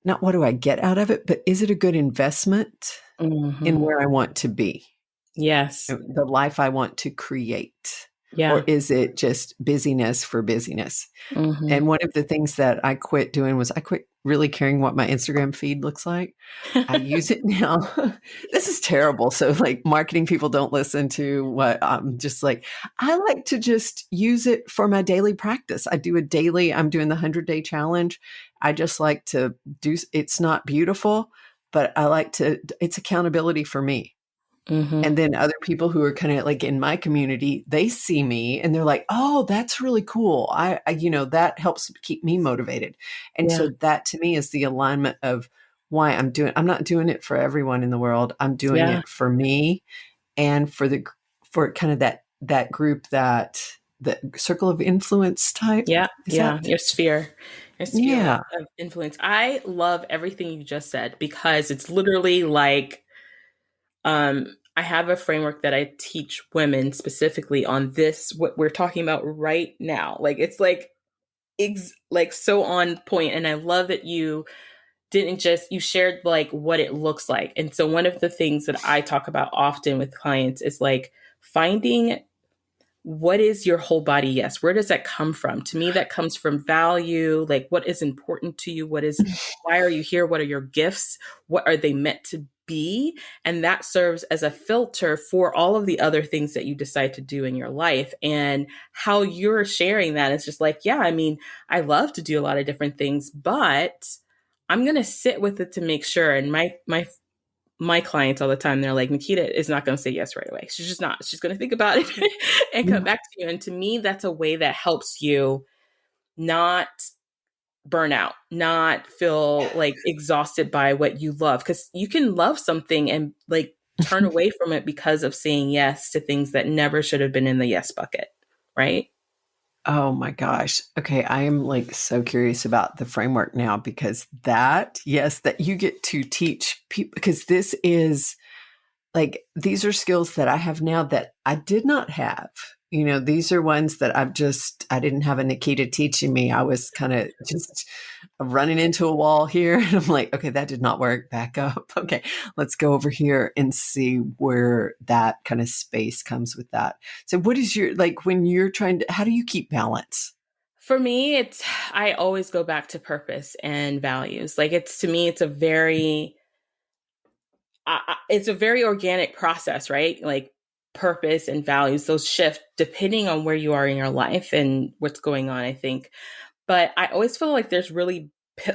not what do I get out of it, but is it a good investment in Mhm. where I want to be, Yes. the life I want to create? Or Yeah. is it just busyness for busyness? Mhm. And one of the things that I quit doing was I quit really caring what my Instagram feed looks like. I use it now. This is terrible. So, like, marketing people don't listen to what I'm just like. I like to just use it for my daily practice. I'm doing the 100-day challenge. I just like to it's not beautiful, but it's accountability for me. Mhm. And then other people who are kind of like in my community, they see me and they're like, "Oh, that's really cool. That helps keep me motivated." And Yeah. so that to me is the alignment of why I'm not doing it for everyone in the world. I'm doing Yeah. it for me and for kind of that group that circle of influence type. Yeah. Is Yeah. that Your sphere yeah. of influence. I love everything you just said because it's literally like I have a framework that I teach women specifically on this what we're talking about right now. Like it's like like so on point, and I love that you didn't just you shared like what it looks like. And so one of the things that I talk about often with clients is like finding what is your whole body yes, where does that come from? To me that comes from value, like what is important to you, why are you here, what are your gifts, what are they meant to be, and that serves as a filter for all of the other things that you decide to do in your life. And how you're sharing that is just like, yeah, I mean, I love to do a lot of different things, but I'm going to sit with it to make sure. And my clients all the time, they're like, Nikita is not going to say yes right away. She's just not. She's going to think about it and come Yeah. back to you. And to me, that's a way that helps you not burn out, not feel like exhausted by what you love. Because you can love something and like turn away from it because of saying yes to things that never should have been in the yes bucket. Right. Oh my gosh. Okay. I am like so curious about the framework now because yes, that you get to teach people because this is like, these are skills that I have now that I did not have. These are ones that I didn't have a Nikita teaching me. I was kind of just running into a wall here. And I'm like, okay, that did not work. Back up. Okay, let's go over here and see where that kind of space comes with that. So, what is like, when you're how do you keep balance? For me, I always go back to purpose and values. Like to me, it's a very organic process, right? Like purpose and values, those shift depending on where you are in your life and what's going on, I think. But I always feel like there's really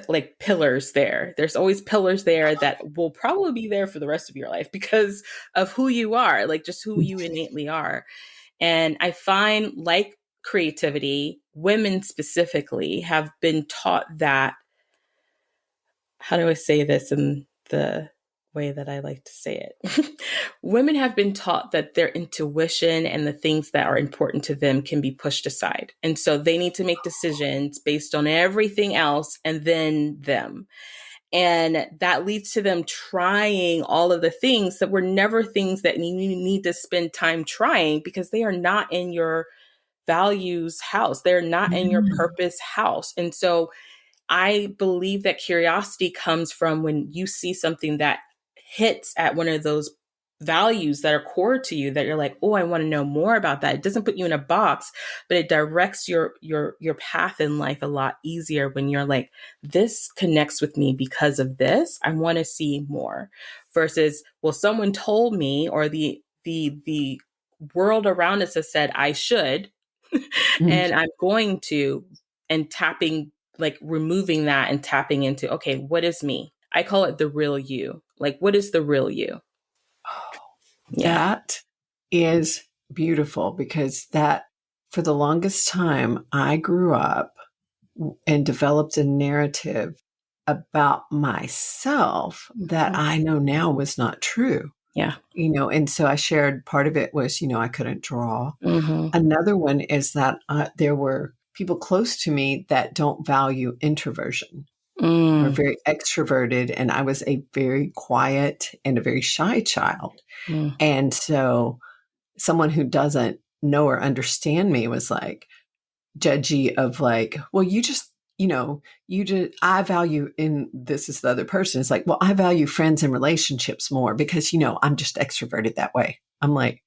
like pillars there. There's always pillars there that will probably be there for the rest of your life because of who you are, like just who you innately are. And I find, like creativity, women specifically have been taught that, how do I say this in the way that I like to say it? Women have been taught that their intuition and the things that are important to them can be pushed aside. And so they need to make decisions based on everything else and then them. And that leads to them trying all of the things that were never things that you need to spend time trying because they are not in your values house. They're not in your Mm. purpose house. And so I believe that curiosity comes from when you see something that hits at one of those values that are core to you that you're like, oh, I want to know more about that. It doesn't put you in a box, but it directs your path in life a lot easier when you're like, this connects with me because of this. I want to see more. Versus, well, someone told me, or the world around us has said I should, Mm. and I'm going to, and tapping, like removing that and tapping into, okay, what is me? I call it the real you. Like, what is the real you? Yeah. That is beautiful because that, for the longest time, I grew up and developed a narrative about myself that Mhm. I know now was not true. Yeah. And so I shared part of it was, I couldn't draw. Mm-hmm. Another one is that there were people close to me that don't value introversion, were Mm, very extroverted, and I was a very quiet and a very shy child. mm, And so someone who doesn't know or understand me was like judgy of like, well, you just, I value in this is the other person. It's like, well, I value friends and relationships more because, I'm just extroverted that way. I'm like,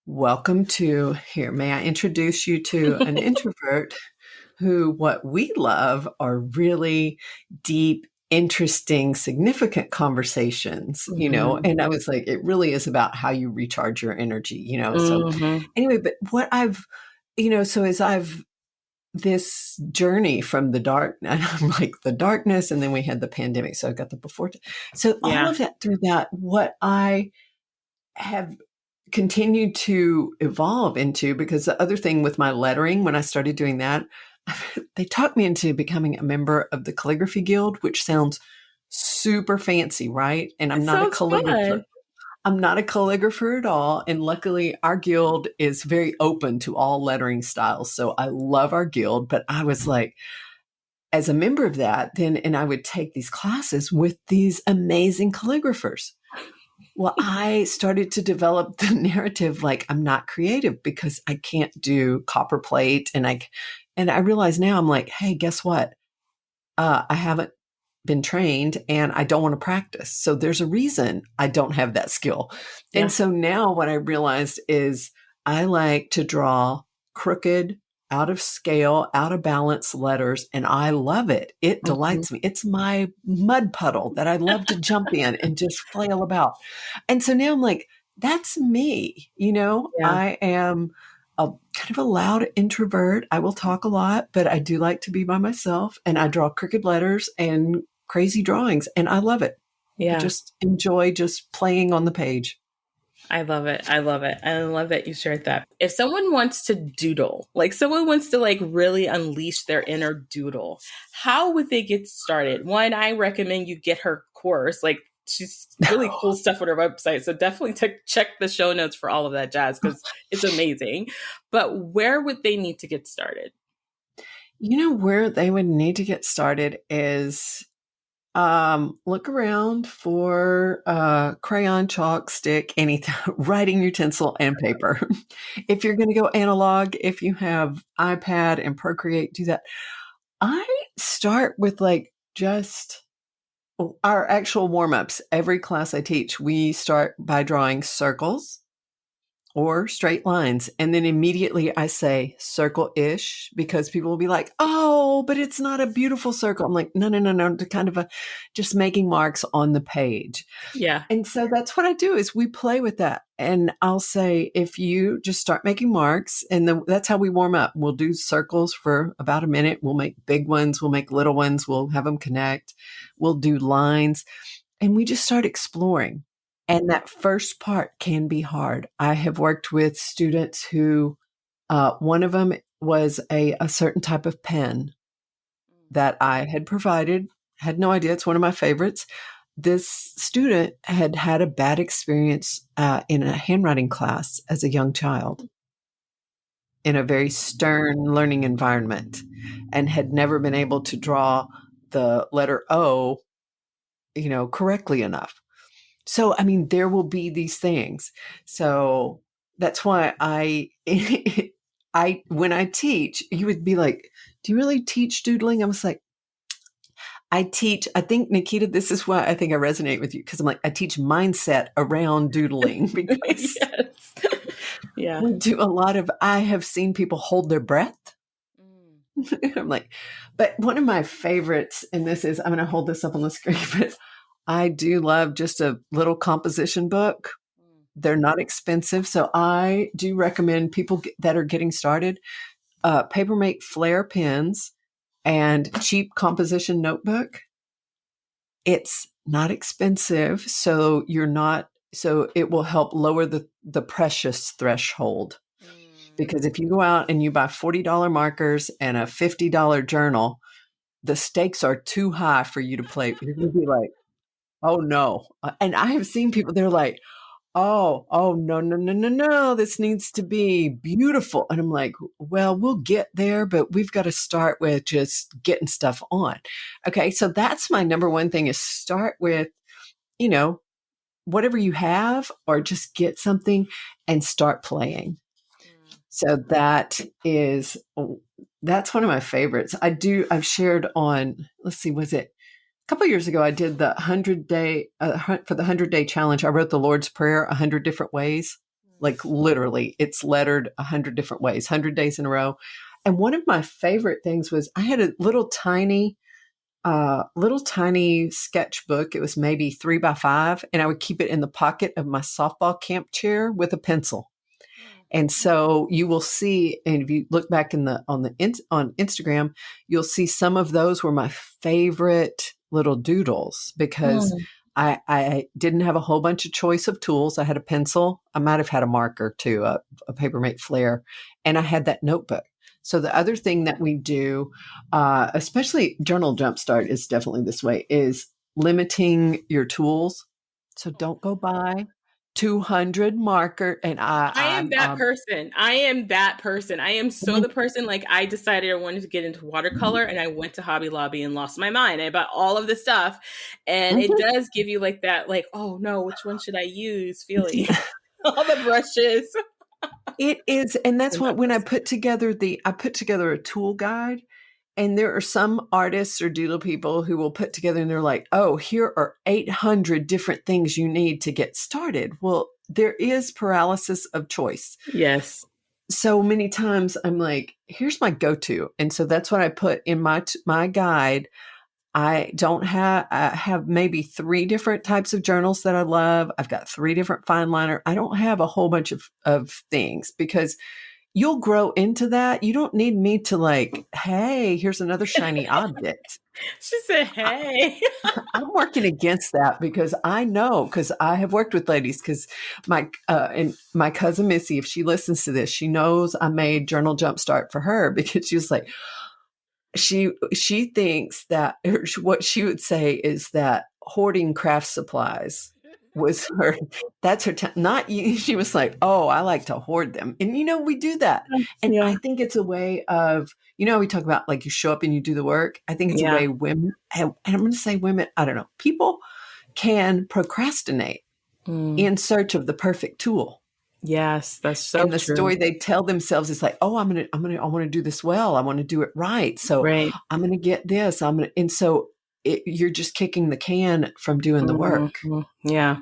welcome to here. May I introduce you to an introvert who what we love are really deep, interesting, significant conversations, mhm, and I was like, it really is about how you recharge your energy. So mhm. anyway, but what so as I've this journey from the dark, and I'm like the darkness, and then we had the pandemic. So I got the before. So all Yeah. of that through that, what I have continued to evolve into, because the other thing with my lettering, when I started doing that, they talked me into becoming a member of the Calligraphy Guild, which sounds super fancy, right? And I'm It not a sounds calligrapher. fun. I'm not a calligrapher at all. And luckily, our guild is very open to all lettering styles. So I love our guild. But I was like, as a member of that, then, and I would take these classes with these amazing calligraphers. Well, I started to develop the narrative like I'm not creative because I can't do copperplate, and I realize now I'm like, hey, guess what? I haven't been trained and I don't want to practice. So there's a reason I don't have that skill. And Yeah. so now what I realized is I like to draw crooked, out of scale, out of balance letters, and I love it. It Mhm. delights me. It's my mud puddle that I love to jump in and just flail about. And so now I'm like, that's me. Yeah. I am a kind of a loud introvert. I will talk a lot, but I do like to be by myself, and I draw crooked letters and crazy drawings, and I love it. I Yeah. just enjoy just playing on the page. I love it. I love it. I love that you shared that. If someone wants to doodle, like someone wants to like really unleash their inner doodle, how would they get started? One, I recommend you get her course. Like she's really cool stuff on her website. So definitely check the show notes for all of that jazz because it's amazing. But where would they need to get started? Where they would need to get started is look around for crayon, chalk, stick, anything, writing utensil, and paper. If you're going to go analog, if you have iPad and Procreate, do that. I start with like just our actual warm ups. Every class I teach, we start by drawing circles or straight lines. And then immediately I say circle ish because people will be like, oh, oh, but it's not a beautiful circle. I'm like, no, no, no, no, to kind of just making marks on the page. Yeah. And so that's what I do is we play with that. And I'll say, if you just start making marks, and that's how we warm up. We'll do circles for about a minute. We'll make big ones. We'll make little ones. We'll have them connect. We'll do lines, and we just start exploring. And that first part can be hard. I have worked with students who, one of them was a certain type of pen that I had provided. Had no idea. It's one of my favorites. This student had had a bad experience in a handwriting class as a young child in a very stern learning environment, and had never been able to draw the letter O, correctly enough. So, I mean, there will be these things. So that's why when I teach, you would be like, do you really teach doodling? I was like, I think, Nikita, this is why I think I resonate with you, because I'm like, I teach mindset around doodling because Yes. Yeah. we do I have seen people hold their breath. I'm like, but one of my favorites, and I'm going to hold this up on the screen, but I do love just a little composition book. They're not expensive. So I do recommend people that are getting started, Papermate Flair pens and cheap composition notebook. It's not expensive. So it will help lower the precious threshold. Because if you go out and you buy $40 markers and a $50 journal, the stakes are too high for you to play. You're going to be like, oh no. And I have seen people, they're like, oh, no, no, no, no, no, this needs to be beautiful. And I'm like, well, we'll get there, but we've got to start with just getting stuff on. Okay. So that's my number one thing, is start with, whatever you have, or just get something and start playing. So that's one of my favorites. I've shared on, let's see, was it a couple of years ago, I did the 100-day, for the 100-day challenge. I wrote the Lord's Prayer 100 different ways. Like literally, it's lettered 100 different ways, 100 days in a row. And one of my favorite things was I had a little tiny sketchbook. It was maybe 3x5, and I would keep it in the pocket of my softball camp chair with a pencil. And so you will see, and if you look back on Instagram, you'll see some of those were my favorite little doodles, because I didn't have a whole bunch of choice of tools. I had a pencil. I might have had a marker too, a Papermate Flair, and I had that notebook. So the other thing that we do, especially Journal Jumpstart is definitely this way, is limiting your tools. So don't go buy 200 marker. And I am that person. I am so the person, like, I decided I wanted to get into watercolor, and I went to Hobby Lobby and lost my mind. I bought all of the stuff, and it does give you like that, like, oh no, which one should I use feeling. All the brushes. It is. And that's what, when I put together a tool guide, and there are some artists or doodle people who will put together, and they're like, oh, here are 800 different things you need to get started. Well, there is paralysis of choice. Yes. So many times I'm like, here's my go-to. And so that's what I put in my guide. I have maybe 3 different types of journals that I love. I've got 3 different fine liner. I don't have a whole bunch of things, because you'll grow into that. You don't need me to like, hey, here's another shiny object. She said, hey. I'm working against that, because I know, because I have worked with ladies, because and my cousin Missy, if she listens to this, she knows I made Journal Jumpstart for her, because she was like, she thinks that what she would say is that hoarding craft supplies was her, that's her time. Not you. She was like, oh, I like to hoard them. And we do that. And I think it's a way of, we talk about like you show up and you do the work. I think it's a way women, and I'm going to say women, I don't know, people can procrastinate in search of the perfect tool. Yes, that's so true. And the story they tell themselves is like, oh, I want to do this well. I want to do it right. So I'm going to get this. And so you're just kicking the can from doing the work. Yeah.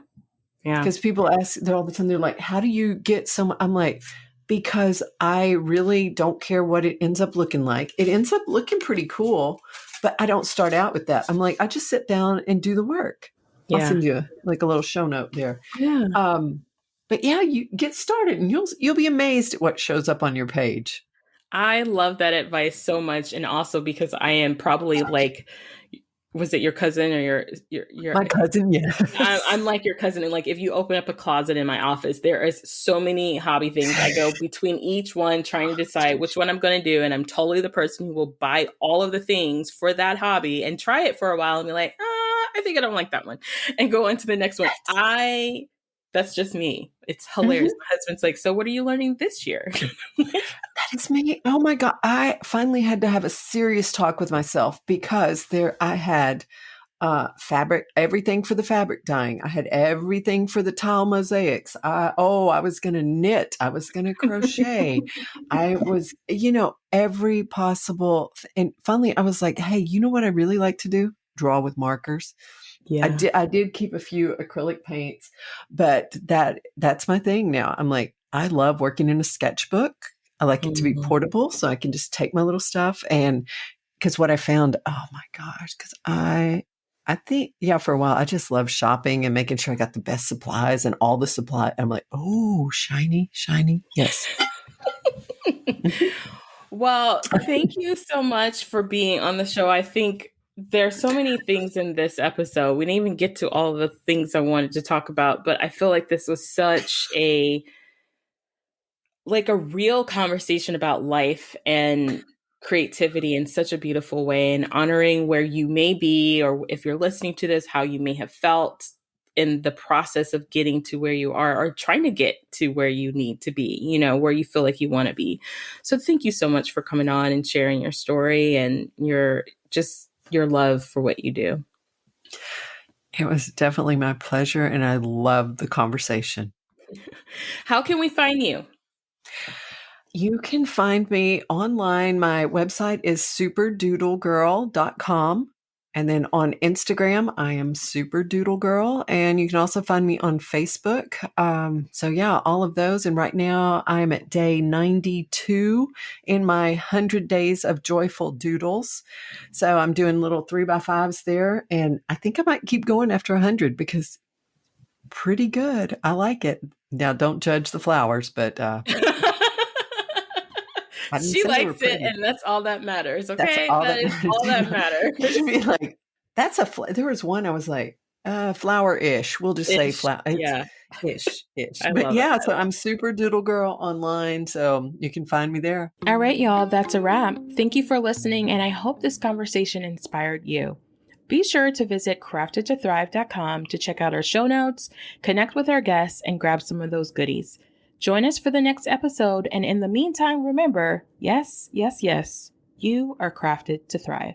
Because people ask, they're all the time, they're like, how do you get I'm like, because I really don't care what it ends up looking like. It ends up looking pretty cool, but I don't start out with that. I'm like, I just sit down and do the work. I'll Yeah. send you like a little show note there. Yeah. But yeah, you get started and you'll be amazed at what shows up on your page. I love that advice so much. And also because I am probably like, was it your cousin or your My cousin, I'm yes. like your cousin. And like, if you open up a closet in my office, there is so many hobby things. I go between each one trying to decide which one I'm going to do. And I'm totally the person who will buy all of the things for that hobby and try it for a while and be like, I think I don't like that one, and go on to the next one. That's just me. It's hilarious. Mhm. My husband's like, so what are you learning this year? That's me. Oh my God. I finally had to have a serious talk with myself because I had fabric, everything for the fabric dyeing. I had everything for the tile mosaics. I was going to knit. I was going to crochet. I was, every possible. And finally I was like, hey, you know what I really like to do? Draw with markers. Yeah. I did keep a few acrylic paints, but that's my thing now. I'm like, I love working in a sketchbook. I like it to be Mhm. portable so I can just take my little stuff. And because what I found, oh my gosh, because I think, yeah, for a while I just love shopping and making sure I got the best supplies and all the supply. I'm like, oh, shiny, shiny. Yes. Mhm. Well, thank you so much for being on the show. I think there's so many things in this episode. We didn't even get to all the things I wanted to talk about, but I feel like this was such a real conversation about life and creativity in such a beautiful way, and honoring where you may be, or if you're listening to this, how you may have felt in the process of getting to where you are, or trying to get to where you need to be, where you feel like you want to be. So thank you so much for coming on and sharing your story and your love for what you do. It was definitely my pleasure, and I love the conversation. How can we find you? You can find me online. My website is superdoodlegirl.com. And then on Instagram, I am superdoodlegirl. And you can also find me on Facebook. So, yeah, all of those. And right now, I'm at day 92 in my 100 days of joyful doodles. So, I'm doing little 3x5s there. And I think I might keep going after 100 because pretty good. I like it. Now, don't judge the flowers, but I didn't She say they were likes it, pretty. and that's all that matters. That's Okay, all that that is matters. all that matters. You'd be like, that's there was one I was like, flower-ish. We'll just say Ish. flower. It's Yeah, ish. I But love it. yeah, so I'm super doodle girl online. So you can find me there. All right, y'all, that's a wrap. Thank you for listening, and I hope this conversation inspired you. Be sure to visit craftedtothrive.com to check out our show notes, connect with our guests, and grab some of those goodies. Join us for the next episode, and in the meantime, remember, yes, yes, yes, you are crafted to thrive.